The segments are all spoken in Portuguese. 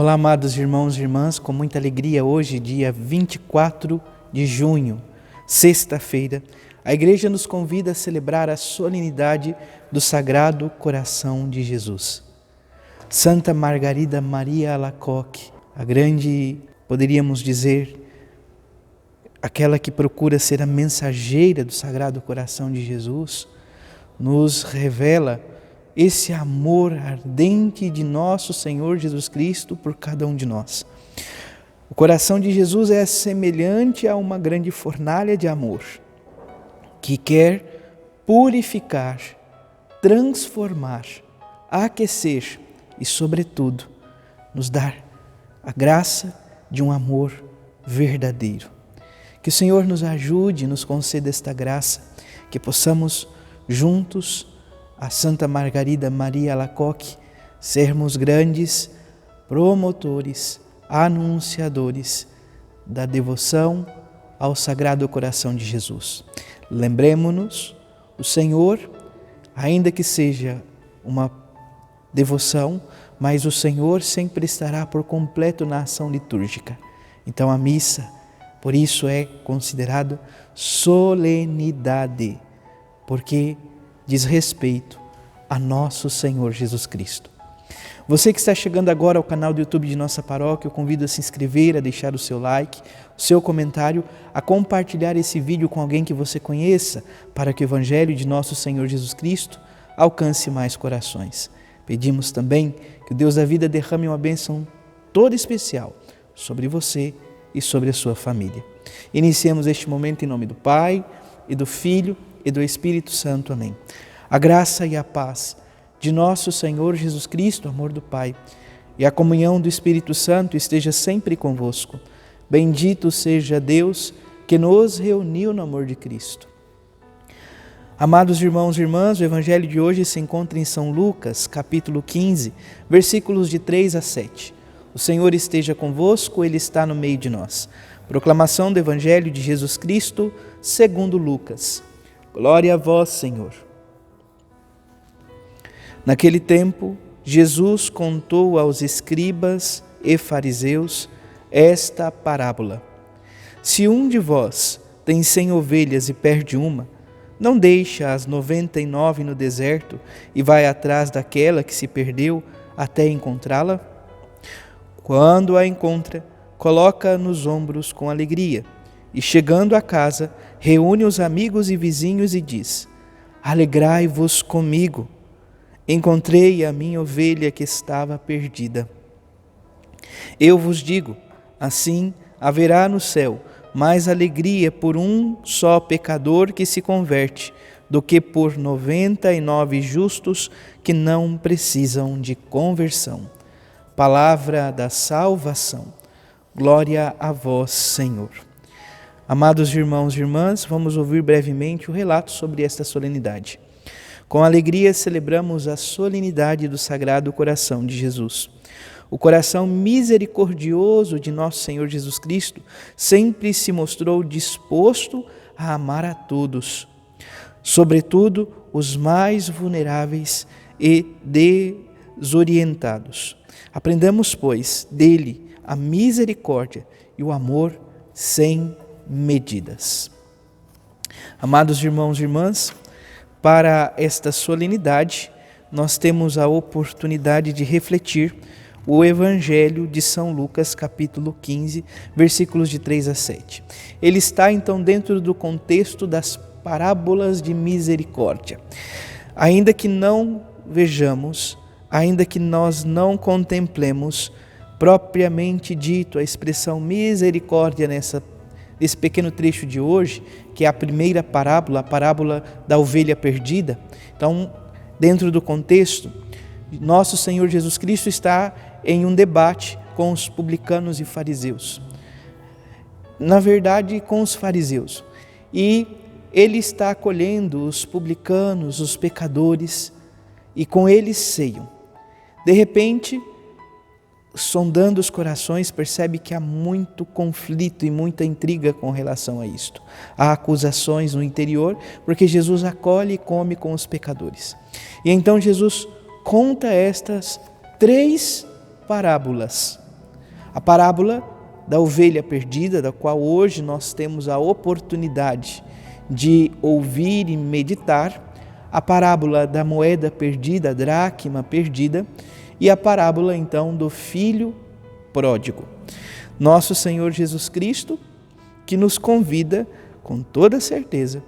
Olá, amados irmãos e irmãs, com muita alegria hoje, dia 24 de junho, sexta-feira, a igreja nos convida a celebrar a solenidade do Sagrado Coração de Jesus. Santa Margarida Maria Alacoque, a grande, poderíamos dizer, aquela que procura ser a mensageira do Sagrado Coração de Jesus, nos revela esse amor ardente de nosso Senhor Jesus Cristo por cada um de nós. O coração de Jesus é semelhante a uma grande fornalha de amor, que quer purificar, transformar, aquecer e, sobretudo, nos dar a graça de um amor verdadeiro. Que o Senhor nos ajude, nos conceda esta graça, que possamos juntos, a Santa Margarida Maria Alacoque, sermos grandes promotores, anunciadores da devoção ao Sagrado Coração de Jesus. Lembremos-nos, o Senhor, ainda que seja uma devoção, mas o Senhor sempre estará por completo na ação litúrgica. Então a missa, por isso, é considerado solenidade, porque diz respeito a nosso Senhor Jesus Cristo. Você que está chegando agora ao canal do YouTube de nossa paróquia, eu convido a se inscrever, a deixar o seu like, o seu comentário, a compartilhar esse vídeo com alguém que você conheça, para que o Evangelho de nosso Senhor Jesus Cristo alcance mais corações. Pedimos também que o Deus da vida derrame uma bênção toda especial sobre você e sobre a sua família. Iniciemos este momento em nome do Pai, e do Filho, e do Espírito Santo. Amém. A graça e a paz de nosso Senhor Jesus Cristo, amor do Pai, e a comunhão do Espírito Santo esteja sempre convosco. Bendito seja Deus que nos reuniu no amor de Cristo. Amados irmãos e irmãs, o Evangelho de hoje se encontra em São Lucas, capítulo 15, versículos de 3 a 7. O Senhor esteja convosco, Ele está no meio de nós. Proclamação do Evangelho de Jesus Cristo, segundo Lucas. Glória a vós, Senhor. Naquele tempo, Jesus contou aos escribas e fariseus esta parábola. Se um de vós tem 100 ovelhas e perde uma, não deixa as 99 no deserto e vai atrás daquela que se perdeu até encontrá-la? Quando a encontra, coloca-a nos ombros com alegria e, chegando a casa, reúne os amigos e vizinhos e diz: alegrai-vos comigo, encontrei a minha ovelha que estava perdida. Eu vos digo, assim haverá no céu mais alegria por um só pecador que se converte, do que por 99 justos que não precisam de conversão. Palavra da salvação. Glória a vós, Senhor. Amados irmãos e irmãs, vamos ouvir brevemente o relato sobre esta solenidade. Com alegria celebramos a solenidade do Sagrado Coração de Jesus. O coração misericordioso de nosso Senhor Jesus Cristo sempre se mostrou disposto a amar a todos, sobretudo os mais vulneráveis e desorientados. Aprendamos, pois, dele a misericórdia e o amor sem medidas. Amados irmãos e irmãs, para esta solenidade, nós temos a oportunidade de refletir o Evangelho de São Lucas, capítulo 15, versículos de 3 a 7. Ele está, então, dentro do contexto das parábolas de misericórdia. Ainda que não vejamos, ainda que nós não contemplemos, propriamente dito, a expressão misericórdia nesse pequeno trecho de hoje, que é a primeira parábola, a parábola da ovelha perdida. Então, dentro do contexto, nosso Senhor Jesus Cristo está em um debate com os publicanos e fariseus. Na verdade, com os fariseus. E ele está acolhendo os publicanos, os pecadores, e com eles ceiam. De repente, sondando os corações, percebe que há muito conflito e muita intriga com relação a isto. Há acusações no interior, porque Jesus acolhe e come com os pecadores. E então Jesus conta estas 3 parábolas A parábola da ovelha perdida, da qual hoje nós temos a oportunidade de ouvir e meditar, a parábola da moeda perdida, a dracma perdida, e a parábola então do filho pródigo. Nosso Senhor Jesus Cristo, que nos convida com toda certeza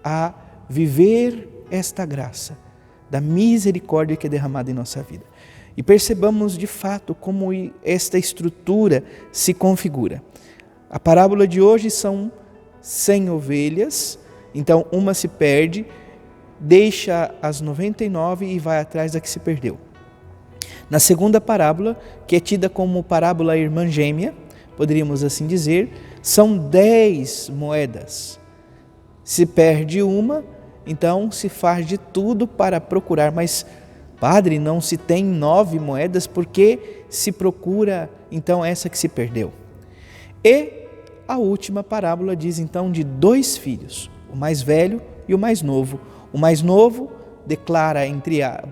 a viver esta graça da misericórdia que é derramada em nossa vida. E percebamos de fato como esta estrutura se configura. A parábola de hoje são 100 ovelhas, então uma se perde, deixa as 99 e vai atrás da que se perdeu. Na segunda parábola, que é tida como parábola irmã gêmea, poderíamos assim dizer, são 10 moedas. Se perde uma, então se faz de tudo para procurar, mas Padre, não se tem 9 moedas, por que se procura então essa que se perdeu? E a última parábola diz então de 2 filhos, o mais velho e o mais novo. O mais novo declara,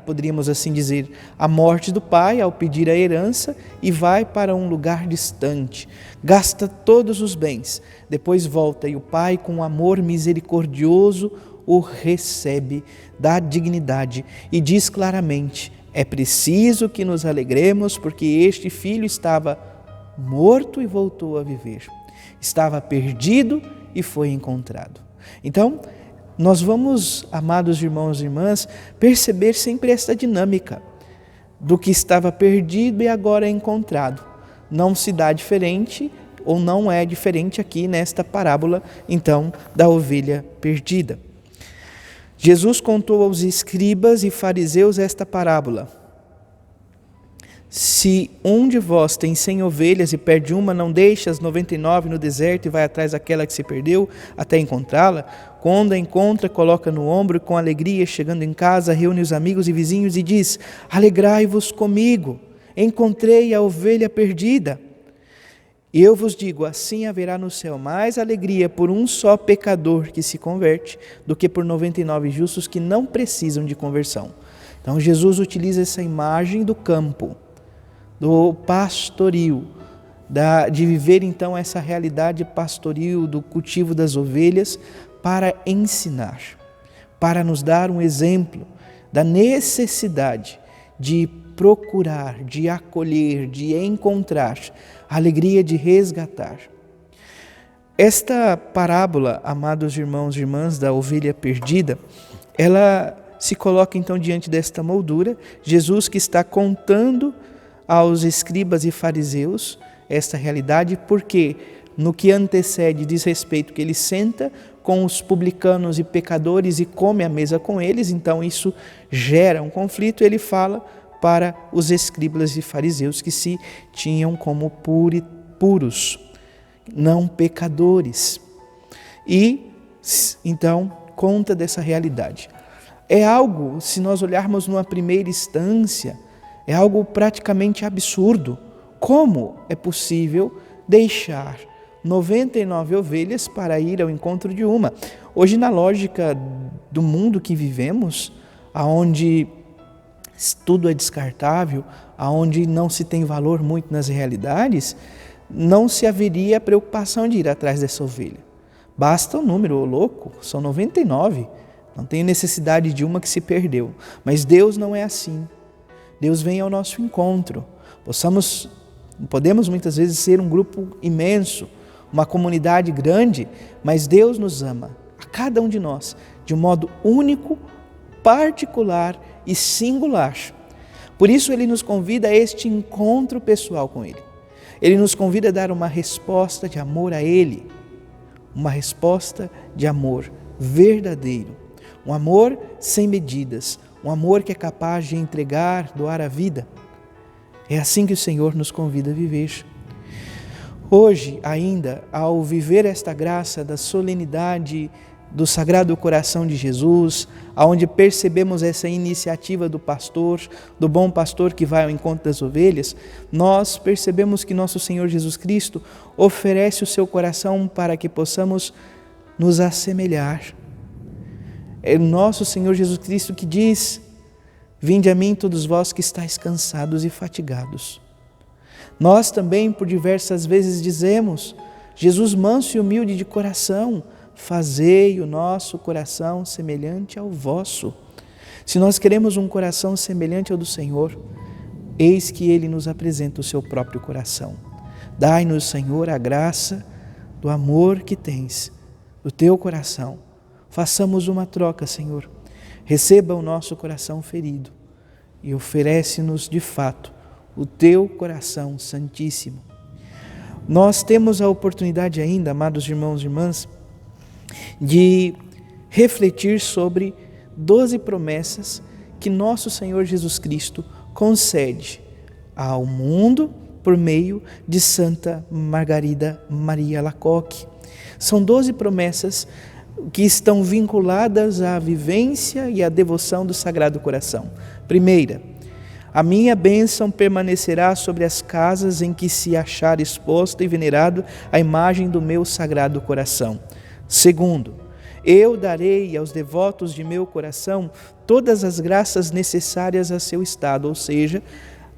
poderíamos assim dizer, a morte do pai ao pedir a herança e vai para um lugar distante, gasta todos os bens, depois volta e o pai com amor misericordioso o recebe, dá dignidade e diz claramente: é preciso que nos alegremos porque este filho estava morto e voltou a viver, estava perdido e foi encontrado. Então, nós vamos, amados irmãos e irmãs, perceber sempre esta dinâmica do que estava perdido e agora é encontrado. Não se dá diferente ou não é diferente aqui nesta parábola, então, da ovelha perdida. Jesus contou aos escribas e fariseus esta parábola: se um de vós tem 100 ovelhas e perde uma, não deixa as 99 no deserto e vai atrás daquela que se perdeu até encontrá-la? Quando a encontra, coloca no ombro e com alegria, chegando em casa, reúne os amigos e vizinhos e diz: alegrai-vos comigo, encontrei a ovelha perdida. E eu vos digo, assim haverá no céu mais alegria por um só pecador que se converte, do que por 99 justos que não precisam de conversão. Então Jesus utiliza essa imagem do campo, do pastoril, de viver então essa realidade pastoril do cultivo das ovelhas para ensinar, para nos dar um exemplo da necessidade de procurar, de acolher, de encontrar, a alegria de resgatar. Esta parábola, amados irmãos e irmãs, da ovelha perdida, ela se coloca então diante desta moldura, Jesus que está contando aos escribas e fariseus esta realidade, porque no que antecede diz respeito que ele senta com os publicanos e pecadores e come à mesa com eles, então isso gera um conflito. Ele fala para os escribas e fariseus que se tinham como puros, não pecadores. E então conta dessa realidade. É algo, se nós olharmos numa primeira instância, é algo praticamente absurdo. Como é possível deixar 99 ovelhas para ir ao encontro de uma? Hoje, na lógica do mundo que vivemos, onde tudo é descartável, onde não se tem valor muito nas realidades, não se haveria preocupação de ir atrás dessa ovelha. Basta o número, louco, são 99, não tem necessidade de uma que se perdeu. Mas Deus não é assim. Deus vem ao nosso encontro. Podemos muitas vezes ser um grupo imenso, uma comunidade grande, mas Deus nos ama, a cada um de nós, de um modo único, particular e singular. Por isso Ele nos convida a este encontro pessoal com Ele. Ele nos convida a dar uma resposta de amor a Ele, uma resposta de amor verdadeiro, um amor sem medidas, um amor que é capaz de entregar, doar a vida. É assim que o Senhor nos convida a viver. Hoje, ainda, ao viver esta graça da solenidade do Sagrado Coração de Jesus, onde percebemos essa iniciativa do pastor, do bom pastor que vai ao encontro das ovelhas, nós percebemos que nosso Senhor Jesus Cristo oferece o seu coração para que possamos nos assemelhar. É nosso Senhor Jesus Cristo que diz: vinde a mim todos vós que estáis cansados e fatigados. Nós também, por diversas vezes, dizemos: Jesus manso e humilde de coração, fazei o nosso coração semelhante ao vosso. Se nós queremos um coração semelhante ao do Senhor, eis que Ele nos apresenta o seu próprio coração. Dai-nos, Senhor, a graça do amor que tens, do teu coração. Façamos uma troca, Senhor. Receba o nosso coração ferido e oferece-nos de fato o teu coração santíssimo. Nós temos a oportunidade ainda, amados irmãos e irmãs, de refletir sobre 12 promessas que nosso Senhor Jesus Cristo concede ao mundo por meio de Santa Margarida Maria Alacoque. São 12 promessas que estão vinculadas à vivência e à devoção do Sagrado Coração. Primeira, a minha bênção permanecerá sobre as casas em que se achar exposta e venerado a imagem do meu Sagrado Coração. Segundo, eu darei aos devotos de meu coração todas as graças necessárias a seu estado, ou seja,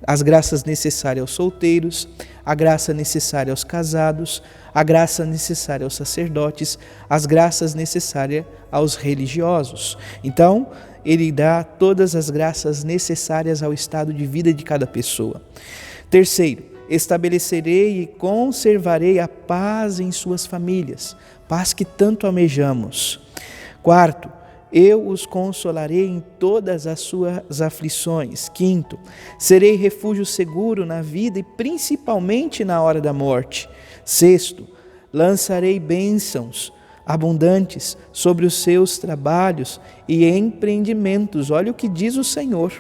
as graças necessárias aos solteiros, a graça necessária aos casados, a graça necessária aos sacerdotes, as graças necessárias aos religiosos. Então, Ele dá todas as graças necessárias ao estado de vida de cada pessoa. Terceiro, estabelecerei e conservarei a paz em suas famílias, paz que tanto almejamos. Quarto, eu os consolarei em todas as suas aflições. Quinto, serei refúgio seguro na vida e principalmente na hora da morte. Sexto, lançarei bênçãos abundantes sobre os seus trabalhos e empreendimentos. Olha o que diz o Senhor.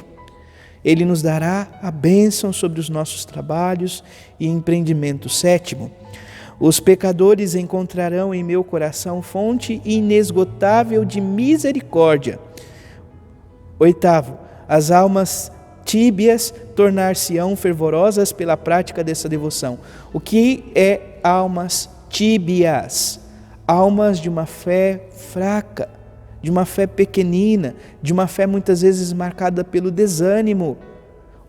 Ele nos dará a bênção sobre os nossos trabalhos e empreendimentos. Sétimo, os pecadores encontrarão em meu coração fonte inesgotável de misericórdia. Oitavo, as almas tíbias tornar-se-ão fervorosas pela prática dessa devoção. O que é almas tíbias? Almas de uma fé fraca, de uma fé pequenina, de uma fé muitas vezes marcada pelo desânimo.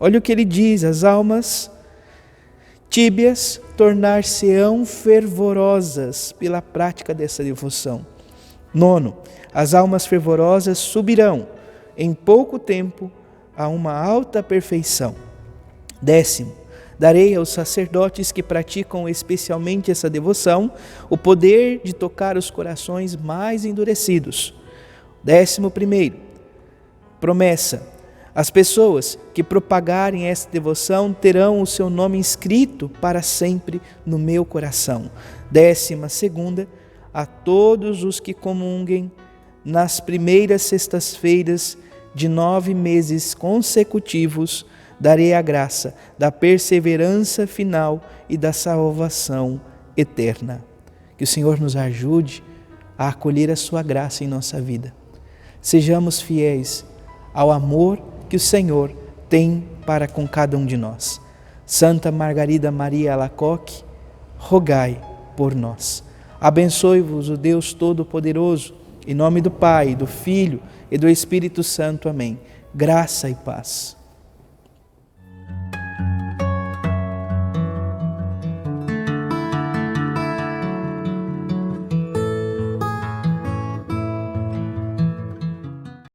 Olha o que ele diz: as almas tíbias tornar-se-ão fervorosas pela prática dessa devoção. Nono, as almas fervorosas subirão em pouco tempo a uma alta perfeição. Décimo, darei aos sacerdotes que praticam especialmente essa devoção o poder de tocar os corações mais endurecidos. 11º, promessa: as pessoas que propagarem essa devoção terão o seu nome inscrito para sempre no meu coração. 12ª, a todos os que comunguem nas primeiras sextas-feiras de 9 meses consecutivos, darei a graça da perseverança final e da salvação eterna. Que o Senhor nos ajude a acolher a sua graça em nossa vida. Sejamos fiéis ao amor que o Senhor tem para com cada um de nós. Santa Margarida Maria Alacoque, rogai por nós. Abençoe-vos o Deus Todo-Poderoso, em nome do Pai, do Filho e do Espírito Santo. Amém. Graça e paz.